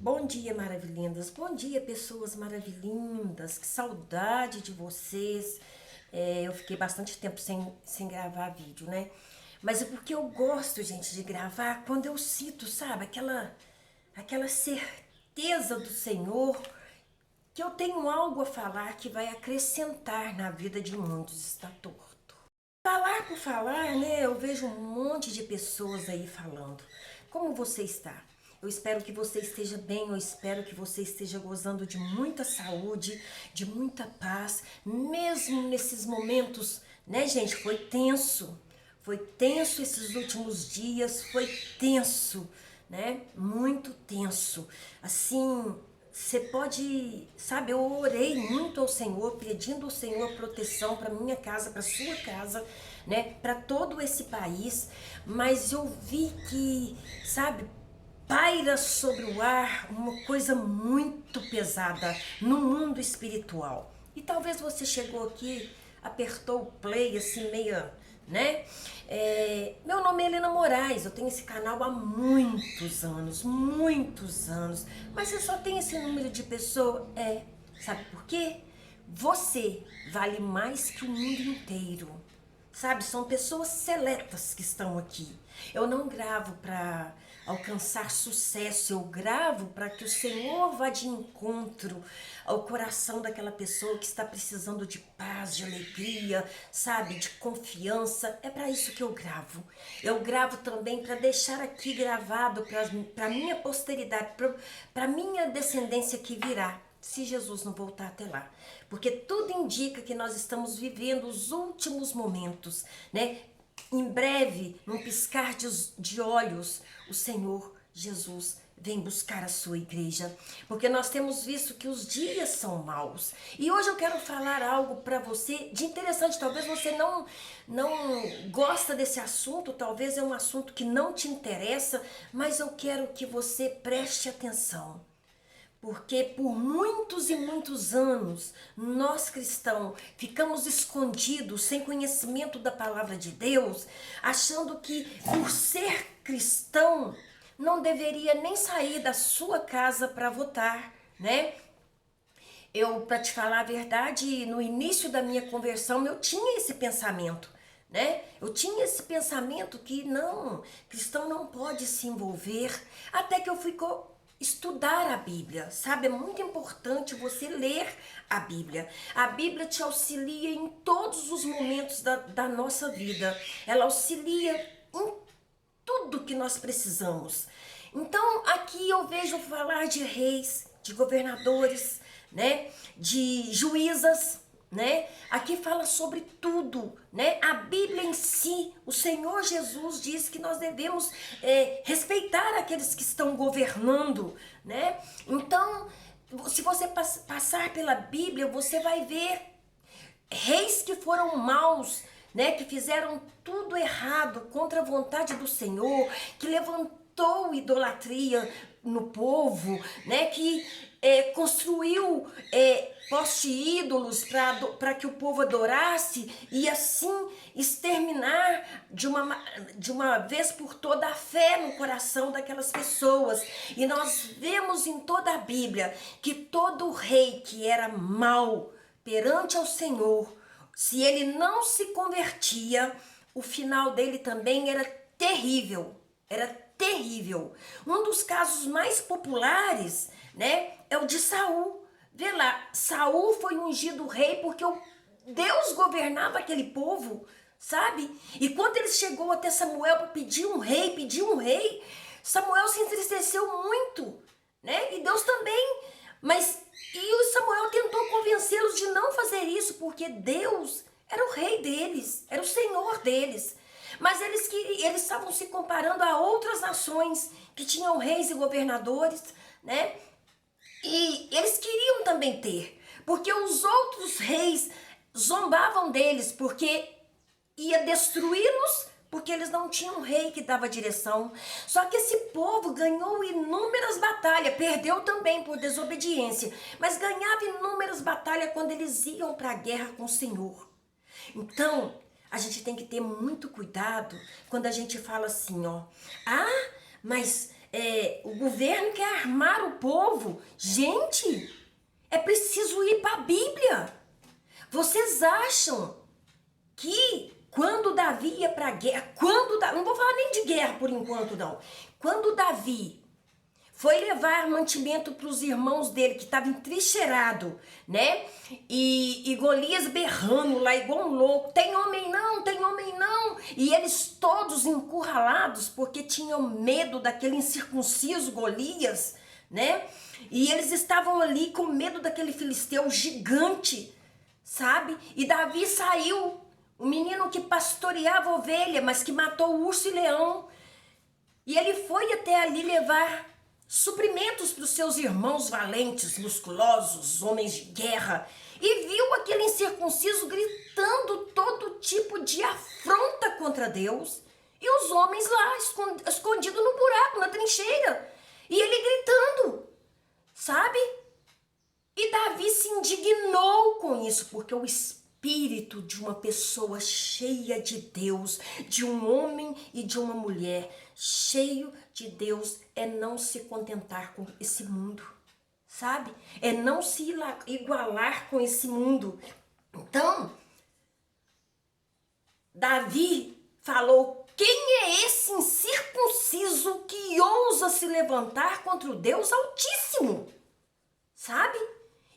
Bom dia, maravilhindas. Bom dia, pessoas maravilhindas. Que saudade de vocês. Eu fiquei bastante tempo sem gravar vídeo, né? Mas é porque eu gosto, gente, de gravar quando eu sinto, sabe? Aquela certeza do Senhor que eu tenho algo a falar que vai acrescentar na vida de muitos. Está torto. Falar por falar, né? Eu vejo um monte de pessoas aí falando. Como você está? Eu espero que você esteja bem, eu espero que você esteja gozando de muita saúde, de muita paz, mesmo nesses momentos, né, gente? Foi tenso esses últimos dias, foi tenso, né? Muito tenso. Assim, você pode, sabe, eu orei muito ao Senhor, pedindo ao Senhor proteção para minha casa, para sua casa, né, para todo esse país, mas eu vi que, sabe, paira sobre o ar uma coisa muito pesada no mundo espiritual. E talvez você chegou aqui, apertou o play assim meio, né? Meu nome é Helena Moraes, eu tenho esse canal há muitos anos, mas eu só tenho esse número de pessoas, sabe por quê? Você vale mais que o mundo inteiro. Sabe, são pessoas seletas que estão aqui. Eu não gravo para alcançar sucesso, eu gravo para que o Senhor vá de encontro ao coração daquela pessoa que está precisando de paz, de alegria, sabe, de confiança. É para isso que eu gravo. Eu gravo também para deixar aqui gravado para minha posteridade, para minha descendência que virá, se Jesus não voltar até lá. Porque tudo indica que nós estamos vivendo os últimos momentos, né? Em breve, num piscar de olhos, o Senhor Jesus vem buscar a sua igreja, porque nós temos visto que os dias são maus. E hoje eu quero falar algo para você de interessante. Talvez você não gosta desse assunto, talvez é um assunto que não te interessa, mas eu quero que você preste atenção. Porque por muitos e muitos anos, nós cristãos ficamos escondidos, sem conhecimento da palavra de Deus, achando que por ser cristão, não deveria nem sair da sua casa para votar, né? Para te falar a verdade, no início da minha conversão, eu tinha esse pensamento, né? Eu tinha esse pensamento que não, cristão não pode se envolver, até que eu fui estudar a Bíblia, sabe? É muito importante você ler a Bíblia. A Bíblia te auxilia em todos os momentos da nossa vida. Ela auxilia em tudo que nós precisamos. Então, aqui eu vejo falar de reis, de governadores, né? De juízas, né? Aqui fala sobre tudo, né? A Bíblia em si, o Senhor Jesus diz que nós devemos respeitar aqueles que estão governando, né? Então, se você passar pela Bíblia, você vai ver reis que foram maus, né, que fizeram tudo errado contra a vontade do Senhor, que levantou idolatria no povo, né, que construiu poste ídolos para que o povo adorasse e assim exterminar de uma vez por toda a fé no coração daquelas pessoas. E nós vemos em toda a Bíblia que todo rei que era mau perante ao Senhor, se ele não se convertia, o final dele também era terrível. Era terrível. Um dos casos mais populares, né, é o de Saul. Vê lá, Saul foi ungido rei porque Deus governava aquele povo, sabe? E quando ele chegou até Samuel para pedir um rei, Samuel se entristeceu muito, né? E Deus também. E o Samuel tentou convencê-los de não fazer isso, porque Deus era o rei deles, era o Senhor deles. Mas eles estavam se comparando a outras nações que tinham reis e governadores, né? E eles queriam também ter, porque os outros reis zombavam deles, porque ia destruí-los, porque eles não tinham um rei que dava direção. Só que esse povo ganhou inúmeras batalhas, perdeu também por desobediência, mas ganhava inúmeras batalhas quando eles iam para a guerra com o Senhor. Então, a gente tem que ter muito cuidado quando a gente fala assim, ó, mas o governo quer armar o povo. Gente, é preciso ir para a Bíblia. Vocês acham que quando Davi ia para a guerra, não vou falar nem de guerra por enquanto não, quando Davi foi levar mantimento para os irmãos dele, que estavam entrincheirados, né? E Golias berrando lá igual um louco, tem homem não, tem homem não. E eles todos encurralados, porque tinham medo daquele incircunciso Golias, né? E eles estavam ali com medo daquele filisteu gigante, sabe? E Davi saiu, o menino que pastoreava ovelha, mas que matou o urso e leão. E ele foi até ali levar suprimentos para os seus irmãos valentes, musculosos, homens de guerra, e viu aquele incircunciso gritando todo tipo de afronta contra Deus, e os homens lá escondidos no buraco, na trincheira, e ele gritando, sabe? E Davi se indignou com isso, porque o espírito de uma pessoa cheia de Deus, de um homem e de uma mulher cheio de Deus, é não se contentar com esse mundo, sabe? É não se igualar com esse mundo. Então, Davi falou: quem é esse incircunciso que ousa se levantar contra o Deus Altíssimo? Sabe?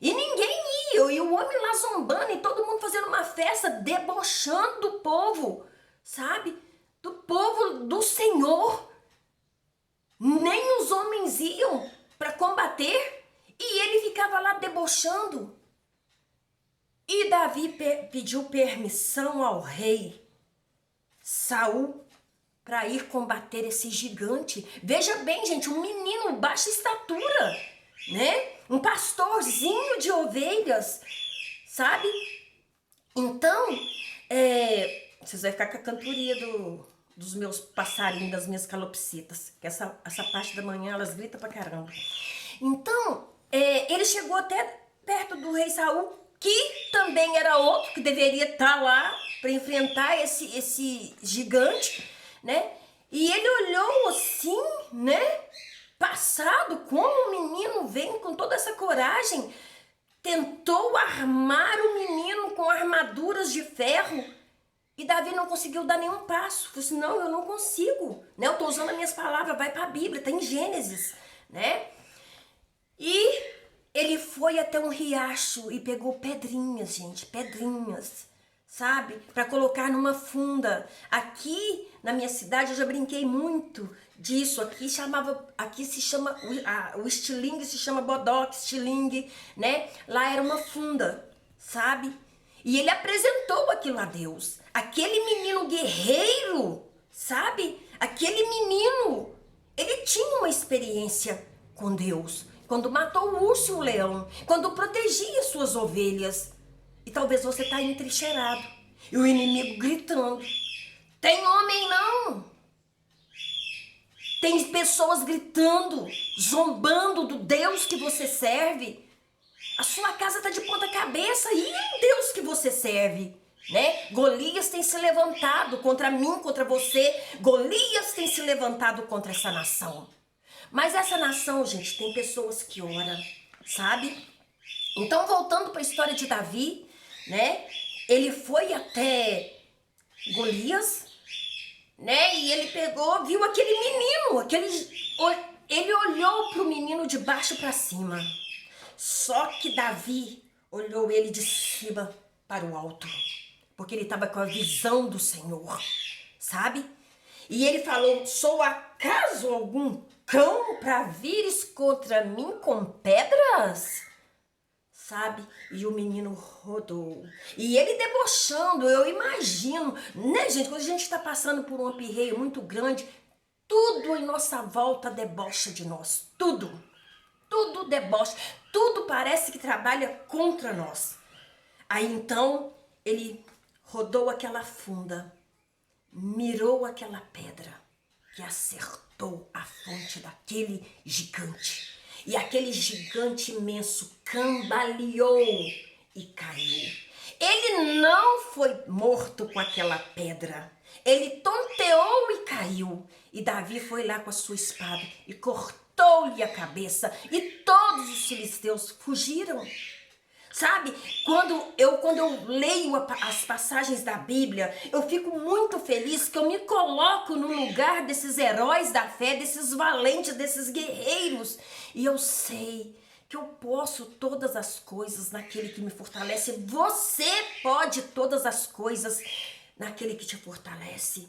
E ninguém ia, e o homem lá zombando, e todo mundo fazendo uma festa, debochando do povo, sabe? Do povo do Senhor. Nem os homens iam para combater, e ele ficava lá debochando. E Davi pediu permissão ao rei Saul para ir combater esse gigante. Veja bem, gente, um menino baixa estatura, né? Um pastorzinho de ovelhas, sabe? Então, vocês vão ficar com a cantoria dos meus passarinhos, das minhas calopsitas, que essa parte da manhã elas gritam pra caramba. Então, ele chegou até perto do rei Saul, que também era outro que deveria estar lá para enfrentar esse gigante, né? E ele olhou assim, né? Passado, como o menino vem com toda essa coragem, tentou armar o menino com armaduras de ferro, e Davi não conseguiu dar nenhum passo. Falou assim: não, eu não consigo, né? Eu tô usando as minhas palavras, vai para a Bíblia, tá em Gênesis, né? E ele foi até um riacho e pegou pedrinhas, gente, pedrinhas, sabe? Para colocar numa funda. Aqui na minha cidade eu já brinquei muito disso. Aqui se chama, o estilingue se chama bodoque, estilingue, né? Lá era uma funda, sabe? E ele apresentou aquilo a Deus. Aquele menino guerreiro, sabe? Aquele menino, ele tinha uma experiência com Deus. Quando matou o urso e o leão, quando protegia suas ovelhas. E talvez você está entrincheirado, e o inimigo gritando: tem homem não? Tem pessoas gritando, zombando do Deus que você serve. A sua casa está de ponta cabeça, e o Deus que você serve, né? Golias tem se levantado contra mim, contra você. Golias tem se levantado contra essa nação. Mas essa nação, gente, tem pessoas que oram, sabe? Então, voltando para a história de Davi, né? Ele foi até Golias, né? E ele pegou, viu aquele menino, ele olhou para o menino de baixo para cima. Só que Davi olhou ele de cima para o alto, porque ele estava com a visão do Senhor, sabe? E ele falou: sou acaso algum cão para vires contra mim com pedras? Sabe? E o menino rodou. E ele debochando, eu imagino, né, gente? Quando a gente está passando por um apirreio muito grande, tudo em nossa volta debocha de nós. Tudo. Tudo debocha. Tudo parece que trabalha contra nós. Aí então, ele rodou aquela funda, mirou aquela pedra que acertou a fonte daquele gigante. E aquele gigante imenso cambaleou e caiu. Ele não foi morto com aquela pedra. Ele tonteou e caiu. E Davi foi lá com a sua espada e cortou-lhe a cabeça. E todos os filisteus fugiram. Sabe, quando eu leio as passagens da Bíblia, eu fico muito feliz que eu me coloco no lugar desses heróis da fé, desses valentes, desses guerreiros. E eu sei que eu posso todas as coisas naquele que me fortalece. Você pode todas as coisas naquele que te fortalece.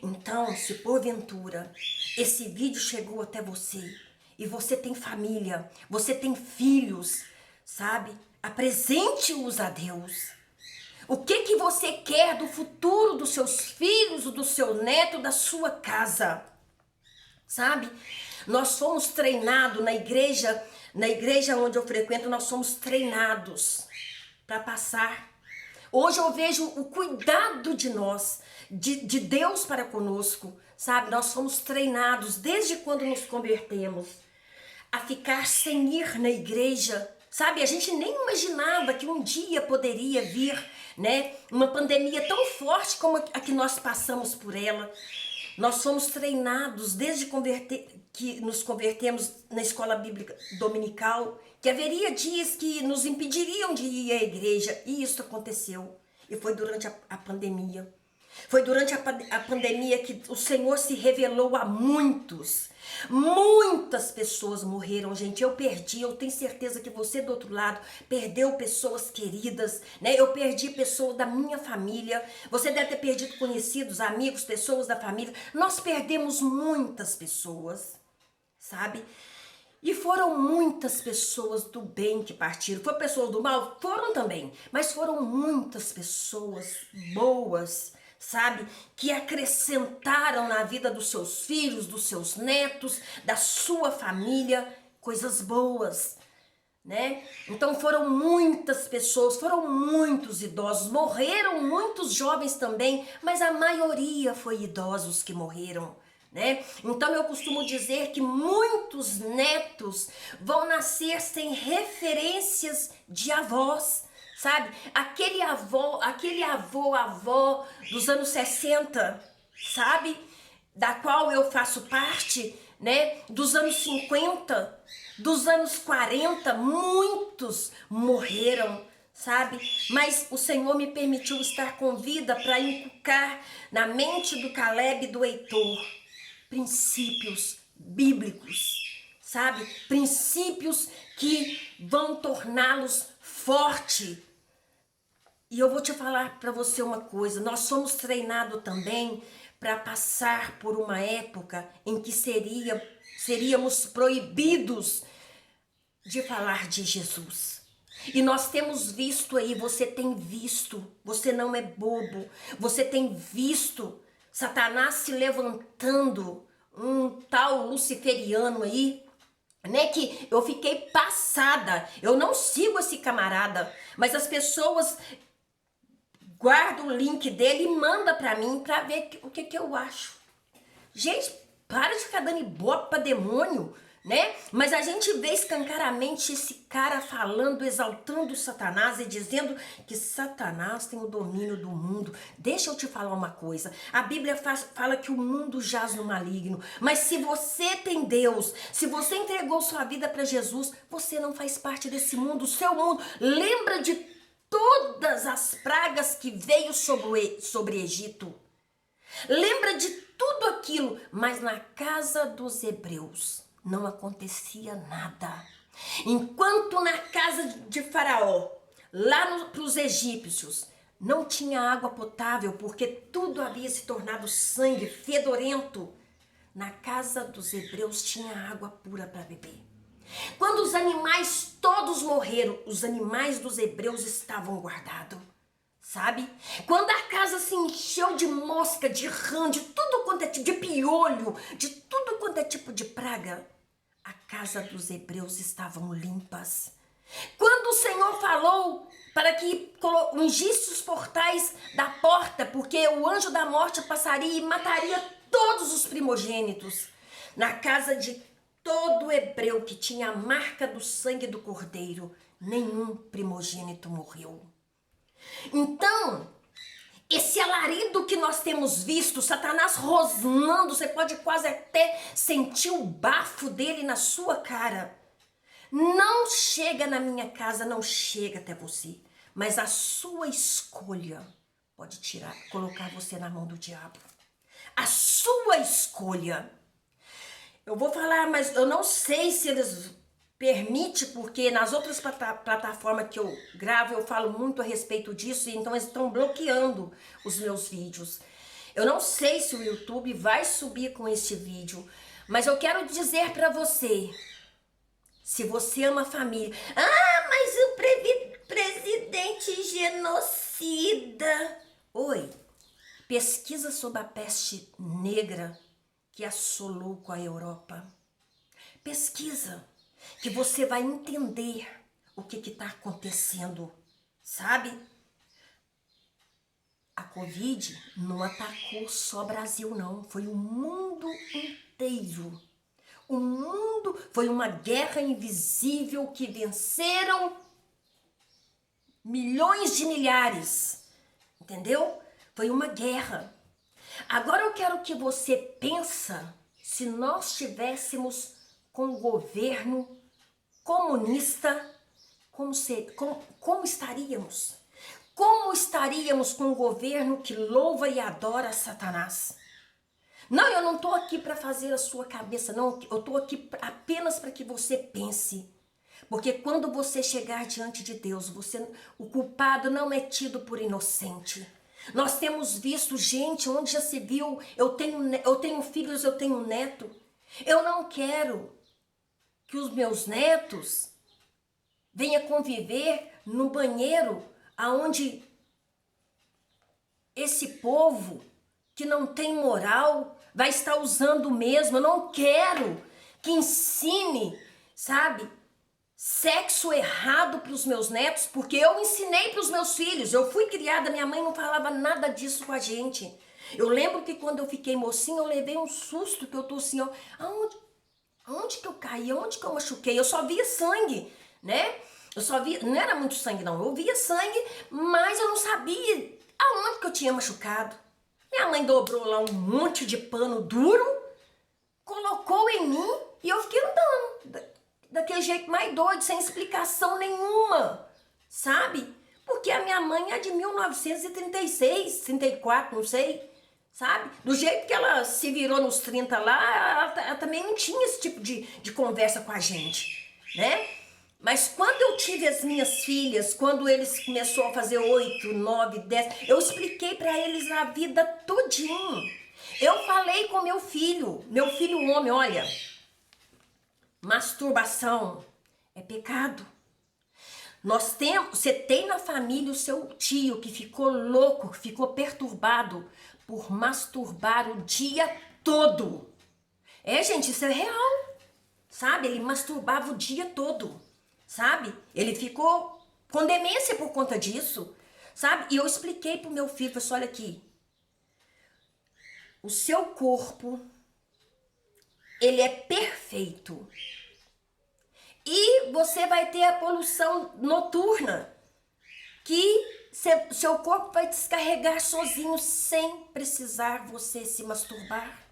Então, se porventura esse vídeo chegou até você e você tem família, você tem filhos, sabe? Apresente-os a Deus. O que você quer do futuro dos seus filhos, do seu neto, da sua casa? Sabe? Nós somos treinados na igreja onde eu frequento, nós somos treinados para passar. Hoje eu vejo o cuidado de nós, de Deus para conosco, sabe? Nós somos treinados desde quando nos convertemos a ficar sem ir na igreja, sabe? A gente nem imaginava que um dia poderia vir, né? Uma pandemia tão forte como a que nós passamos por ela. Nós somos treinados desde que nos convertemos na escola bíblica dominical, que haveria dias que nos impediriam de ir à igreja, e isso aconteceu. E foi durante a pandemia. Foi durante a pandemia que o Senhor se revelou a muitos. Muitas pessoas morreram, gente. Eu tenho certeza que você do outro lado perdeu pessoas queridas, né? Eu perdi pessoas da minha família. Você deve ter perdido conhecidos, amigos, pessoas da família. Nós perdemos muitas pessoas, sabe? E foram muitas pessoas do bem que partiram. Foram pessoas do mal? Foram também. Mas foram muitas pessoas boas, sabe? Que acrescentaram na vida dos seus filhos, dos seus netos, da sua família, coisas boas, né? Então foram muitas pessoas, foram muitos idosos, morreram muitos jovens também, mas a maioria foi idosos que morreram, né? Então eu costumo dizer que muitos netos vão nascer sem referências de avós, sabe? Aquele avó dos anos 60, sabe? Da qual eu faço parte, né? Dos anos 50, dos anos 40, muitos morreram, sabe? Mas o Senhor me permitiu estar com vida para inculcar na mente do Caleb e do Heitor princípios bíblicos, sabe? Princípios que vão torná-los forte. E eu vou te falar para você uma coisa, nós somos treinados também para passar por uma época em que seríamos proibidos de falar de Jesus. E nós temos visto aí, você tem visto, você não é bobo, você tem visto Satanás se levantando, um tal luciferiano aí, né, que eu fiquei passada. Eu não sigo esse camarada, mas as pessoas guardam o link dele e mandam pra mim pra ver o que eu acho. Gente, para de ficar dando ibope pra demônio, né? Mas a gente vê escancaramente esse cara falando, exaltando Satanás e dizendo que Satanás tem o domínio do mundo. Deixa eu te falar uma coisa. A Bíblia fala que o mundo jaz no maligno. Mas se você tem Deus, se você entregou sua vida para Jesus, você não faz parte desse mundo. O seu mundo lembra de todas as pragas que veio sobre Egito. Lembra de tudo aquilo, mas na casa dos hebreus não acontecia nada. Enquanto na casa de Faraó, lá para os egípcios, não tinha água potável, porque tudo havia se tornado sangue fedorento, na casa dos hebreus tinha água pura para beber. Quando os animais todos morreram, os animais dos hebreus estavam guardados. Sabe? Quando a casa se encheu de mosca, de rã, de tudo quanto é tipo de piolho, de tudo quanto é tipo de praga, a casa dos hebreus estavam limpas. Quando o Senhor falou para que ungisse os portais da porta, porque o anjo da morte passaria e mataria todos os primogênitos, na casa de todo hebreu que tinha a marca do sangue do cordeiro, nenhum primogênito morreu. Então, Esse alarido que nós temos visto, Satanás rosnando, você pode quase até sentir o bafo dele na sua cara. Não chega na minha casa, não chega até você. Mas a sua escolha pode tirar, colocar você na mão do diabo. A sua escolha. Eu vou falar, mas eu não sei se eles permitem, porque nas outras plataformas que eu gravo, eu falo muito a respeito disso, então eles estão bloqueando os meus vídeos. Eu não sei se o YouTube vai subir com este vídeo, mas eu quero dizer para você, se você ama a família, mas o presidente genocida. Oi, pesquisa sobre a peste negra que assolou com a Europa. Pesquisa, que você vai entender o que está acontecendo, sabe? A Covid não atacou só o Brasil, não. Foi o mundo inteiro. O mundo foi uma guerra invisível que venceram milhões de milhares, entendeu? Foi uma guerra. Agora eu quero que você pensa se nós tivéssemos com um governo comunista, como estaríamos? Como estaríamos com um governo que louva e adora Satanás? Não, eu não estou aqui para fazer a sua cabeça, não. Eu estou aqui apenas para que você pense. Porque quando você chegar diante de Deus, o culpado não é tido por inocente. Nós temos visto gente, onde já se viu, eu tenho filhos, eu tenho neto. Eu não quero que os meus netos venham conviver no banheiro aonde esse povo que não tem moral vai estar usando mesmo. Eu não quero que ensine, sabe, sexo errado para os meus netos, porque eu ensinei para os meus filhos. Eu fui criada, minha mãe não falava nada disso com a gente. Eu lembro que quando eu fiquei mocinha, eu levei um susto, que eu tô assim, ó, aonde que eu caí, aonde que eu machuquei? Eu só via sangue, né? Eu só via, não era muito sangue não, eu via sangue, mas eu não sabia aonde que eu tinha machucado. Minha mãe dobrou lá um monte de pano duro, colocou em mim e eu fiquei andando daquele jeito mais doido, sem explicação nenhuma, sabe? Porque a minha mãe é de 1936, 34, não sei, sabe? Do jeito que ela se virou nos 30 lá, ela também não tinha esse tipo de conversa com a gente, né? Mas quando eu tive as minhas filhas, quando eles começaram a fazer 8, 9, 10, eu expliquei para eles a vida todinho. Eu falei com meu filho homem, olha, masturbação é pecado. Você tem na família o seu tio que ficou louco, que ficou perturbado por masturbar o dia todo. Gente, isso é real, sabe? Ele masturbava o dia todo, sabe? Ele ficou com demência por conta disso, sabe? E eu expliquei pro meu filho, falei assim, olha aqui, o seu corpo, ele é perfeito. E você vai ter a poluição noturna, que seu corpo vai descarregar sozinho, sem precisar você se masturbar.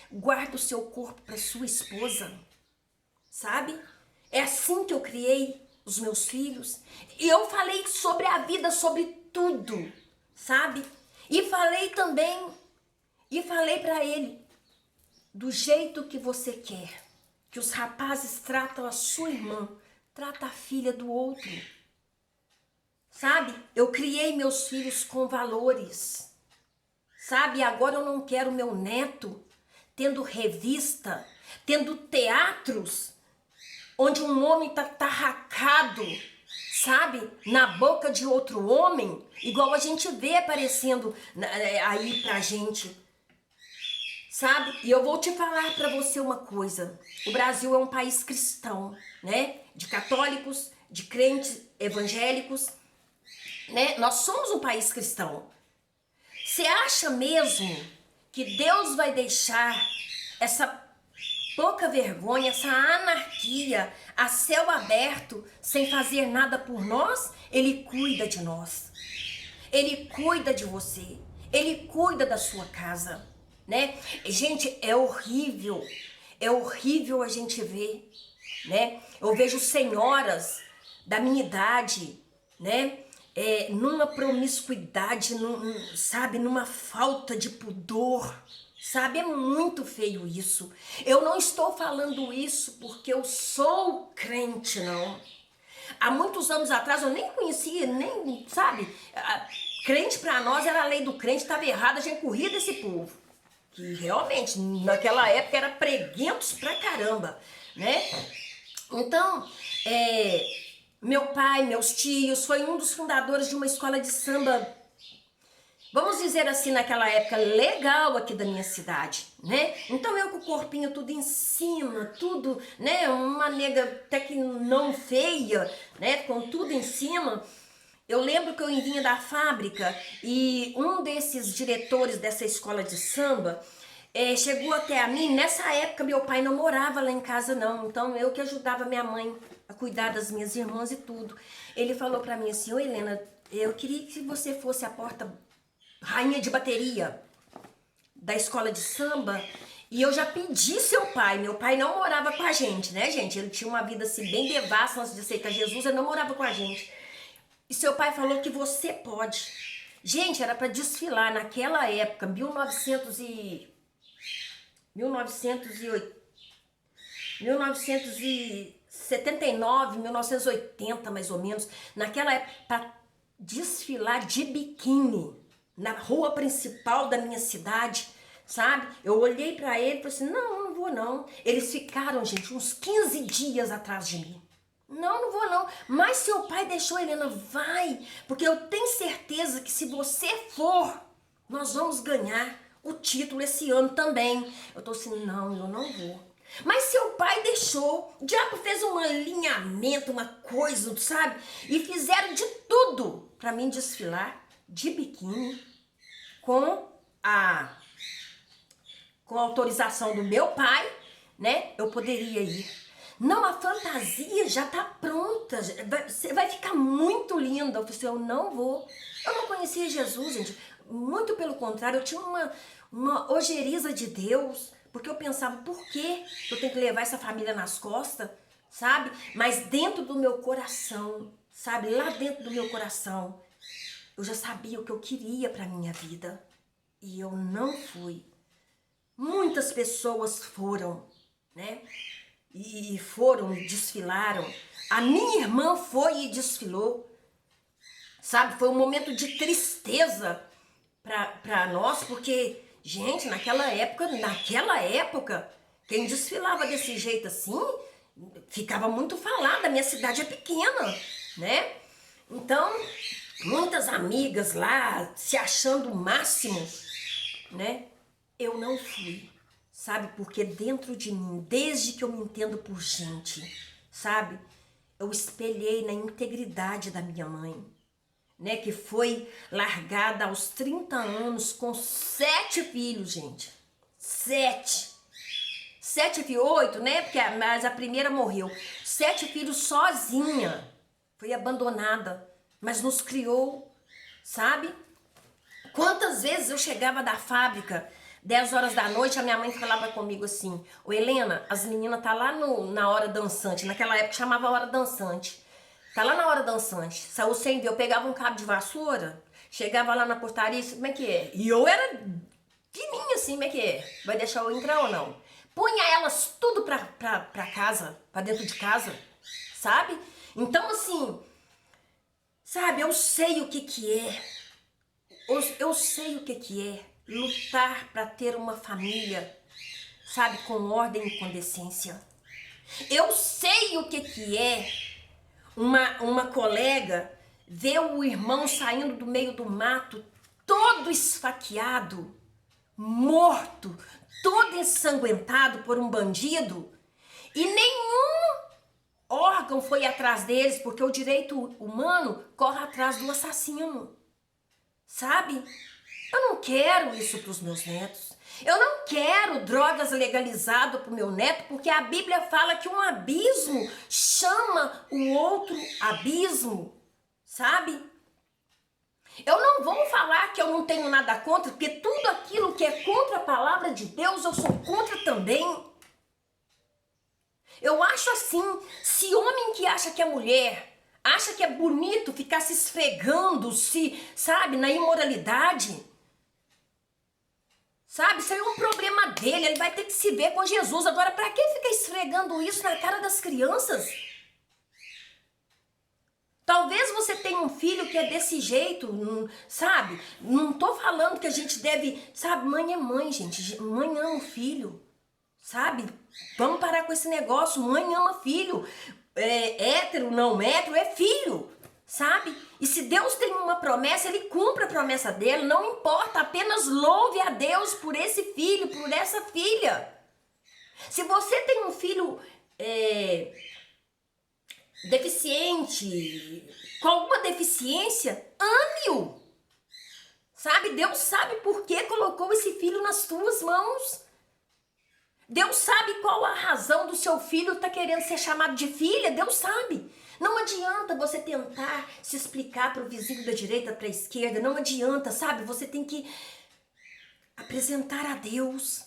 Guarda o seu corpo para sua esposa, sabe? É assim que eu criei os meus filhos. E eu falei sobre a vida, sobre tudo, sabe? E falei para ele, do jeito que você quer. Que os rapazes tratam a sua irmã, trata a filha do outro. Sabe? Eu criei meus filhos com valores. Sabe? E agora eu não quero meu neto tendo revista, tendo teatros, onde um homem tá tarracado, sabe? Na boca de outro homem, igual a gente vê aparecendo aí pra gente. Sabe? E eu vou te falar para você uma coisa. O Brasil é um país cristão, né? De católicos, de crentes evangélicos, né? Nós somos um país cristão. Você acha mesmo que Deus vai deixar essa pouca vergonha, essa anarquia a céu aberto sem fazer nada por nós? Ele cuida de nós. Ele cuida de você. Ele cuida da sua casa, né? Gente, é horrível a gente ver, né? Eu vejo senhoras da minha idade, né? Numa promiscuidade, sabe? Numa falta de pudor, sabe? É muito feio isso. Eu não estou falando isso porque eu sou crente, não. Há muitos anos atrás eu nem conhecia, nem, sabe? Crente pra nós era a lei do crente, estava errado, a gente corria desse povo. Que realmente, naquela época, era preguentos pra caramba, né? Então, meu pai, meus tios, foi um dos fundadores de uma escola de samba, vamos dizer assim, naquela época, legal aqui da minha cidade, né? Então eu com o corpinho tudo em cima, tudo, né? Uma nega até que não feia, né? Com tudo em cima. Eu lembro que eu vinha da fábrica e um desses diretores dessa escola de samba chegou até a mim. Nessa época meu pai não morava lá em casa não, então eu que ajudava minha mãe a cuidar das minhas irmãs e tudo. Ele falou pra mim assim: ô Helena, eu queria que você fosse a porta rainha de bateria da escola de samba. E eu já pedi seu pai. Meu pai não morava com a gente, né, gente? Ele tinha uma vida assim bem devassa antes de aceitar Jesus, ele não morava com a gente. E seu pai falou que você pode. Gente, era para desfilar naquela época, 1979, 1980 mais ou menos. Naquela época, para desfilar de biquíni na rua principal da minha cidade, sabe? Eu olhei para ele e falei assim: não vou não. Eles ficaram, gente, uns 15 dias atrás de mim. Não vou não. Mas seu pai deixou, Helena, vai. Porque eu tenho certeza que se você for, nós vamos ganhar o título esse ano também. Eu tô assim, não, eu não vou. Mas seu pai deixou. O diabo fez um alinhamento, uma coisa, sabe? E fizeram de tudo pra mim desfilar de biquíni com a autorização do meu pai, né? Eu poderia ir. Não, a fantasia já tá pronta, você vai ficar muito linda. Eu falei assim, eu não vou. Eu não conhecia Jesus, gente. Muito pelo contrário, eu tinha uma ojeriza de Deus, porque eu pensava, por que eu tenho que levar essa família nas costas, sabe? Mas dentro do meu coração, sabe? Lá dentro do meu coração, eu já sabia o que eu queria pra minha vida. E eu não fui. Muitas pessoas foram, né? E foram e desfilaram. A minha irmã foi e desfilou, sabe? Foi um momento de tristeza para nós, porque, gente, naquela época, quem desfilava desse jeito assim, ficava muito falada. A minha cidade é pequena, né? Então, muitas amigas lá se achando o máximo, né? Eu não fui. Sabe, porque dentro de mim, desde que eu me entendo por gente, sabe, eu espelhei na integridade da minha mãe, né, que foi largada aos 30 anos com 7 filhos, gente. 7 filhos, 8, né, mas a primeira morreu. 7 filhos sozinha, foi abandonada, mas nos criou, sabe? Quantas vezes eu chegava da fábrica 10 horas da noite, a minha mãe falava comigo assim: ô Helena, as meninas tá lá na hora dançante. Naquela época chamava hora dançante. Tá lá na hora dançante. Saiu sem ver. Eu pegava um cabo de vassoura, chegava lá na portaria, como é que é? E eu era fininha assim, como é que é? Vai deixar eu entrar ou não? Punha elas tudo pra casa, pra dentro de casa, sabe? Então assim, sabe, eu sei o que é. Eu sei o que é lutar para ter uma família, sabe, com ordem e com decência. Eu sei o que é uma colega ver o irmão saindo do meio do mato, todo esfaqueado, morto, todo ensanguentado por um bandido, e nenhum órgão foi atrás deles, porque o direito humano corre atrás do assassino, sabe? Eu não quero isso para os meus netos. Eu não quero drogas legalizadas para o meu neto, porque a Bíblia fala que um abismo chama o outro abismo, sabe? Eu não vou falar que eu não tenho nada contra, porque tudo aquilo que é contra a palavra de Deus, eu sou contra também. Eu acho assim, se homem que acha que é mulher, acha que é bonito ficar se esfregando, sabe, na imoralidade, sabe, isso aí é um problema dele, ele vai ter que se ver com Jesus. Agora, pra que ficar esfregando isso na cara das crianças? Talvez você tenha um filho que é desse jeito, sabe? Não tô falando que a gente deve, sabe, mãe é mãe, gente, mãe ama o filho. Sabe? Vamos parar com esse negócio. Mãe ama filho. Hétero, não hétero, é filho. Sabe? E se Deus tem uma promessa, Ele cumpre a promessa dele. Não importa, apenas louve a Deus por esse filho, por essa filha. Se você tem um filho deficiente, com alguma deficiência, ame-o. Sabe? Deus sabe por que colocou esse filho nas tuas mãos. Deus sabe qual a razão do seu filho estar querendo ser chamado de filha. Deus sabe. Não adianta você tentar se explicar para o vizinho da direita, para a esquerda. Não adianta, sabe? Você tem que apresentar a Deus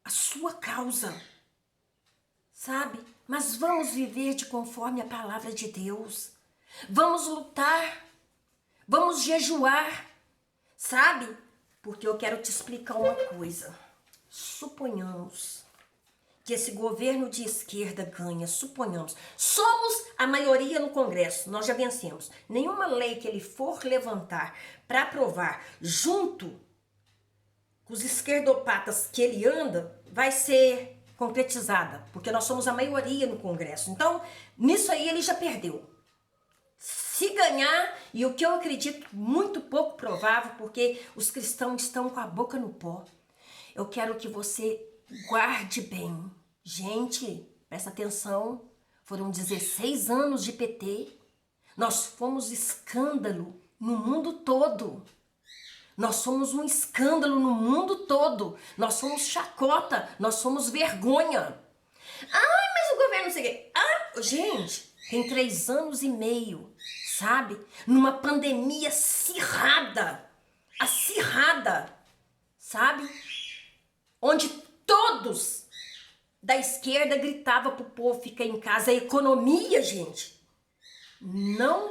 a sua causa, sabe? Mas vamos viver de conforme a palavra de Deus. Vamos lutar. Vamos jejuar, sabe? Porque eu quero te explicar uma coisa. Suponhamos que esse governo de esquerda ganha, suponhamos, somos a maioria no Congresso, nós já vencemos. Nenhuma lei que ele for levantar para aprovar junto com os esquerdopatas que ele anda, vai ser concretizada, porque nós somos a maioria no Congresso. Então, nisso aí ele já perdeu. Se ganhar, e o que eu acredito muito pouco provável, porque os cristãos estão com a boca no pó, eu quero que você guarde bem. Gente, presta atenção, foram 16 anos de PT. Nós fomos escândalo no mundo todo. Nós somos um escândalo no mundo todo. Nós somos chacota, nós somos vergonha. Ah, mas o governo não sei o quê. Ah, gente, tem 3 anos e meio, sabe? Numa pandemia acirrada, sabe? Onde todos da esquerda gritavam pro povo ficar em casa. A economia, gente, não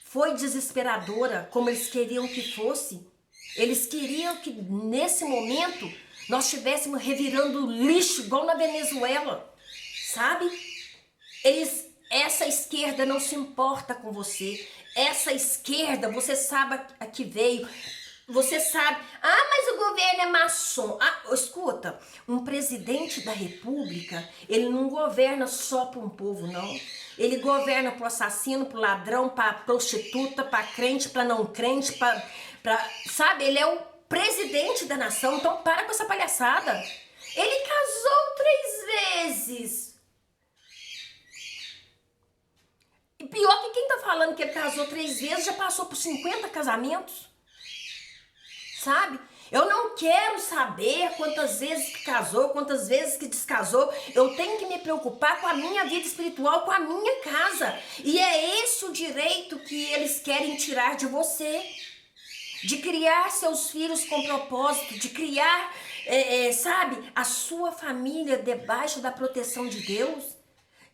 foi desesperadora como eles queriam que fosse. Eles queriam que nesse momento nós estivéssemos revirando lixo igual na Venezuela, sabe? Essa esquerda não se importa com você. Essa esquerda, você sabe a que veio. Você sabe, mas o governo é maçom. Escuta, um presidente da república, ele não governa só para um povo, não. Ele governa para o assassino, para o ladrão, para a prostituta, para crente, para não crente, sabe? Ele é o presidente da nação, então para com essa palhaçada. Ele casou 3 vezes. E pior que quem tá falando que ele casou 3 vezes já passou por 50 casamentos. Sabe? Eu não quero saber quantas vezes que casou, quantas vezes que descasou. Eu tenho que me preocupar com a minha vida espiritual, com a minha casa. E é esse o direito que eles querem tirar de você. De criar seus filhos com propósito, de criar, sabe, a sua família debaixo da proteção de Deus.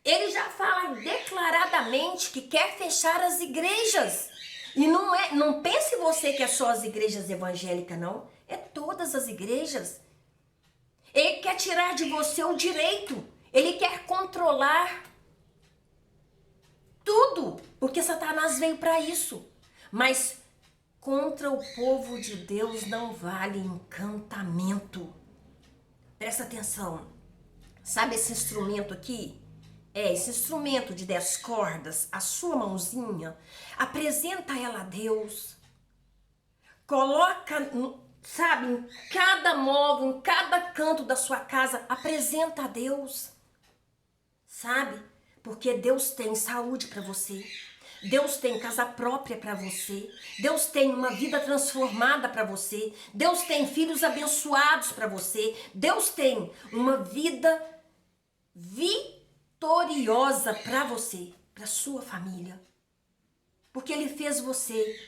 Ele já fala declaradamente que quer fechar as igrejas. E não pense você que é só as igrejas evangélicas, não. É todas as igrejas. Ele quer tirar de você o direito. Ele quer controlar tudo. Porque Satanás veio para isso. Mas contra o povo de Deus não vale encantamento. Presta atenção. Sabe esse instrumento aqui? Esse instrumento de 10 cordas, a sua mãozinha, apresenta ela a Deus. Coloca, sabe, em cada móvel, em cada canto da sua casa, apresenta a Deus. Sabe? Porque Deus tem saúde para você. Deus tem casa própria para você. Deus tem uma vida transformada para você. Deus tem filhos abençoados para você. Deus tem uma vida vitoriosa para você, para sua família. Porque Ele fez você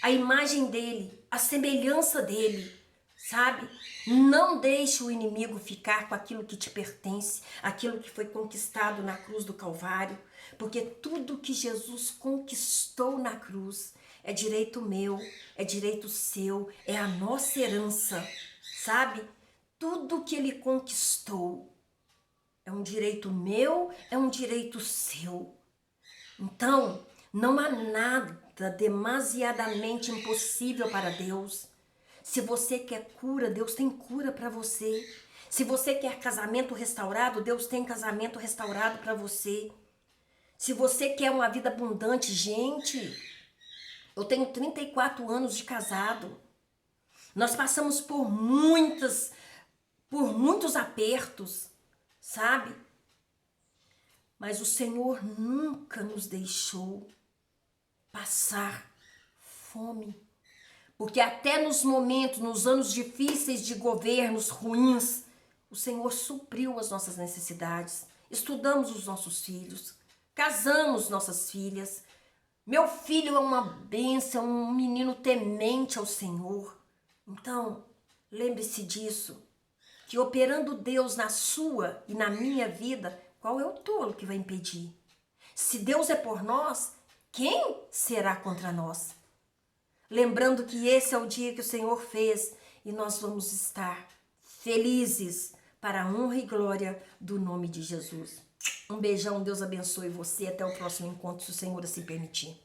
a imagem dele, a semelhança dele, sabe? Não deixe o inimigo ficar com aquilo que te pertence, aquilo que foi conquistado na cruz do Calvário, porque tudo que Jesus conquistou na cruz é direito meu, é direito seu, é a nossa herança, sabe? Tudo que ele conquistou é um direito meu, é um direito seu. Então, não há nada demasiadamente impossível para Deus. Se você quer cura, Deus tem cura para você. Se você quer casamento restaurado, Deus tem casamento restaurado para você. Se você quer uma vida abundante, gente, eu tenho 34 anos de casado. Nós passamos por muitos apertos, sabe? Mas o Senhor nunca nos deixou passar fome. Porque até nos momentos, nos anos difíceis de governos ruins, o Senhor supriu as nossas necessidades. Estudamos os nossos filhos, casamos nossas filhas. Meu filho é uma bênção, um menino temente ao Senhor. Então, lembre-se disso, que operando Deus na sua e na minha vida, qual é o tolo que vai impedir? Se Deus é por nós, quem será contra nós? Lembrando que esse é o dia que o Senhor fez e nós vamos estar felizes para a honra e glória do nome de Jesus. Um beijão, Deus abençoe você. Até o próximo encontro, se o Senhor assim permitir.